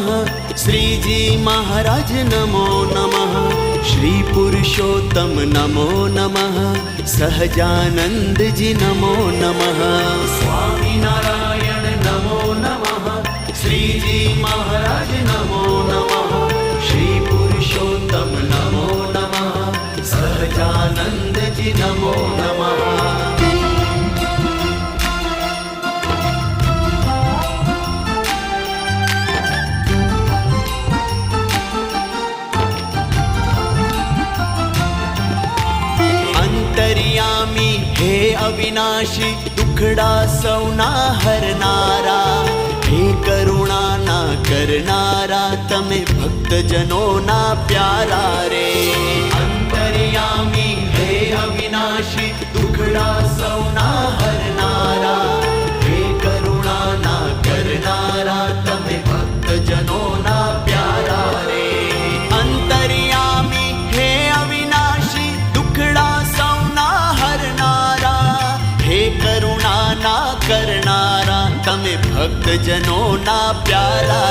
नमः। श्रीजी महाराज नमो नमः। श्री पुरुषोत्तम नमो नमः। सहजानंद जी नमो नमः। स्वामी नारायण नमो नमः। श्रीजी महाराज नमो नमः। श्री पुरुषोत्तम नमो नमः। सहजानंद जी नमो नमः। अंतर्यामी हे अविनाशी दुखड़ा सौना हरनारा। हे करुणा ना करनारा तमे भक्त जनो ना प्यारा रे। अंतर्यामी हे अविनाशी दुखड़ा सौना हरनारा। हे करुणा ना करनारा तमे भक्त जनो ना प्यारा रे। अंतर्यामी हे अविनाशी दुखड़ा सौना हरनारा। हे करुणा ना करनारा तमे भक्त जनो ना प्यारा